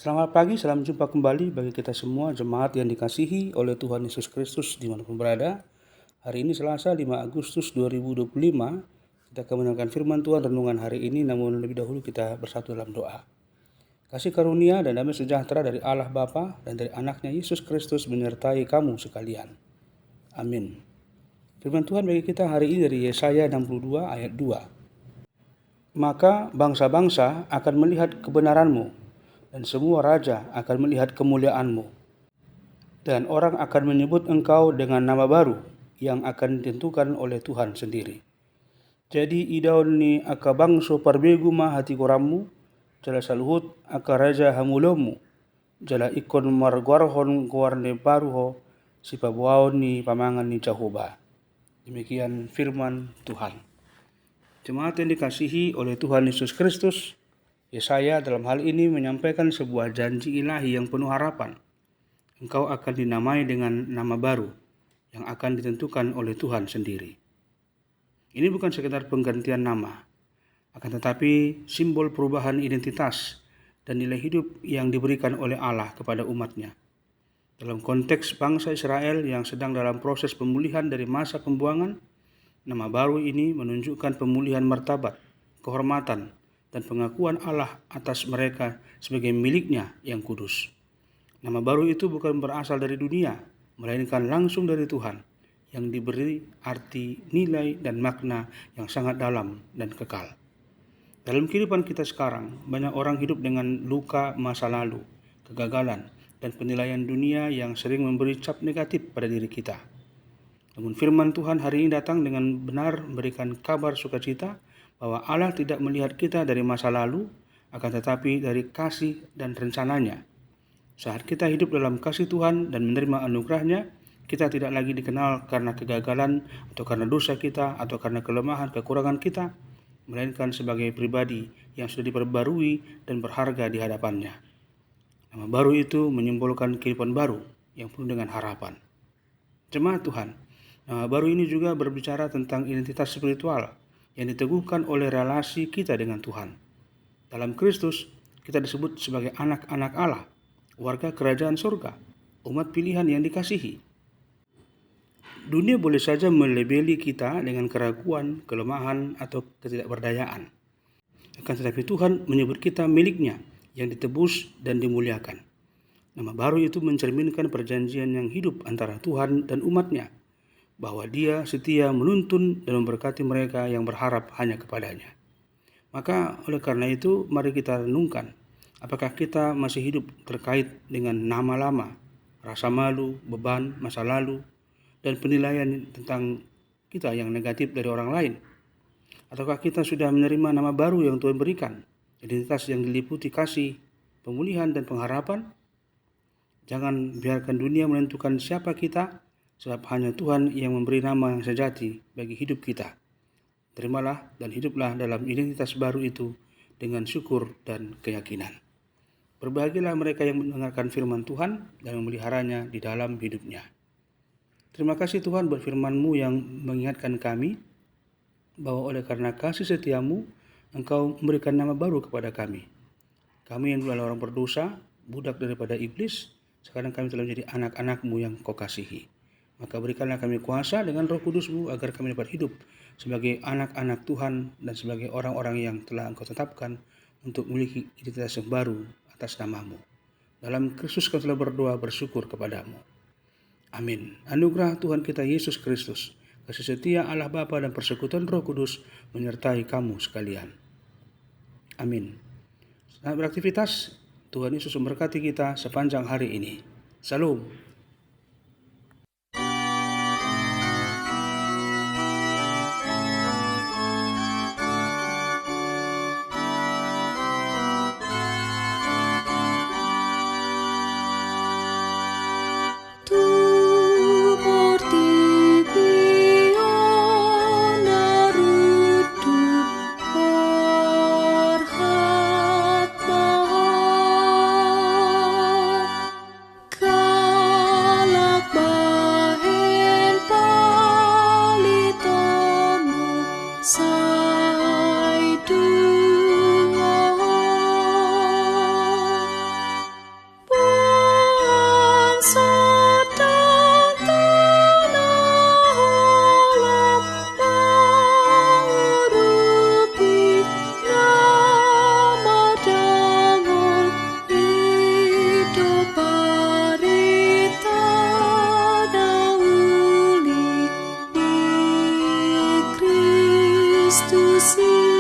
Selamat pagi, salam jumpa kembali bagi kita semua jemaat yang dikasihi oleh Tuhan Yesus Kristus dimanapun berada. Hari ini Selasa 5 Agustus 2025, kita akan mendengarkan firman Tuhan renungan hari ini, namun lebih dahulu kita bersatu dalam doa. Kasih karunia dan damai sejahtera dari Allah Bapa dan dari anaknya Yesus Kristus menyertai kamu sekalian. Amin. Firman Tuhan bagi kita hari ini dari Yesaya 62 ayat 2. Maka bangsa-bangsa akan melihat kebenaranmu, dan semua raja akan melihat kemuliaanmu. Dan orang akan menyebut engkau dengan nama baru yang akan ditentukan oleh Tuhan sendiri. Jadi idaun ni aka bangso parbegu ma hati korammu, jala saluhut aka raja hamulomu, jala ikon margwarhon kuarne baruho, si pabuaon ni pamangan ni Jehovah. Demikian firman Tuhan. Jemaat yang dikasihi oleh Tuhan Yesus Kristus, Yesaya dalam hal ini menyampaikan sebuah janji ilahi yang penuh harapan. Engkau akan dinamai dengan nama baru yang akan ditentukan oleh Tuhan sendiri. Ini bukan sekedar penggantian nama, akan tetapi simbol perubahan identitas dan nilai hidup yang diberikan oleh Allah kepada umatnya. Dalam konteks bangsa Israel yang sedang dalam proses pemulihan dari masa pembuangan, nama baru ini menunjukkan pemulihan martabat, kehormatan, dan pengakuan Allah atas mereka sebagai miliknya yang kudus. Nama baru itu bukan berasal dari dunia, melainkan langsung dari Tuhan, yang diberi arti, nilai, dan makna yang sangat dalam dan kekal. Dalam kehidupan kita sekarang, banyak orang hidup dengan luka masa lalu, kegagalan, dan penilaian dunia yang sering memberi cap negatif pada diri kita. Namun firman Tuhan hari ini datang dengan benar memberikan kabar sukacita bahwa Allah tidak melihat kita dari masa lalu, akan tetapi dari kasih dan rencananya. Saat kita hidup dalam kasih Tuhan dan menerima anugerahnya, kita tidak lagi dikenal karena kegagalan atau karena dosa kita atau karena kelemahan kekurangan kita, melainkan sebagai pribadi yang sudah diperbarui dan berharga di hadapannya. Nama baru itu menyimbolkan kehidupan baru yang penuh dengan harapan. Jemaat Tuhan, nama baru ini juga berbicara tentang identitas spiritual yang diteguhkan oleh relasi kita dengan Tuhan. Dalam Kristus, kita disebut sebagai anak-anak Allah, warga kerajaan surga, umat pilihan yang dikasihi. Dunia boleh saja melabeli kita dengan keraguan, kelemahan, atau ketidakberdayaan. Akan tetapi Tuhan menyebut kita miliknya yang ditebus dan dimuliakan. Nama baru itu mencerminkan perjanjian yang hidup antara Tuhan dan umatnya, bahwa Dia setia menuntun dan memberkati mereka yang berharap hanya kepadanya. Maka oleh karena itu, mari kita renungkan, apakah kita masih hidup terkait dengan nama lama, rasa malu, beban, masa lalu, dan penilaian tentang kita yang negatif dari orang lain? Ataukah kita sudah menerima nama baru yang Tuhan berikan, identitas yang diliputi kasih, pemulihan, dan pengharapan? Jangan biarkan dunia menentukan siapa kita, sebab hanya Tuhan yang memberi nama yang sejati bagi hidup kita. Terimalah dan hiduplah dalam identitas baru itu dengan syukur dan keyakinan. Berbahagialah mereka yang mendengarkan firman Tuhan dan memeliharanya di dalam hidupnya. Terima kasih Tuhan buat firman-Mu yang mengingatkan kami bahwa oleh karena kasih setiamu, Engkau memberikan nama baru kepada kami. Kami yang dulu adalah orang berdosa, budak daripada iblis, sekarang kami telah menjadi anak-anak-Mu yang Kau kasihi. Maka berikanlah kami kuasa dengan Roh Kudus-Mu agar kami dapat hidup sebagai anak-anak Tuhan dan sebagai orang-orang yang telah Engkau tetapkan untuk memiliki identitas yang baru atas nama-Mu. Dalam Kristus kami telah berdoa bersyukur kepadamu. Amin. Anugerah Tuhan kita Yesus Kristus, kasih setia Allah Bapa dan persekutuan Roh Kudus menyertai kamu sekalian. Amin. Selamat beraktivitas. Tuhan Yesus memberkati kita sepanjang hari ini. Salam. See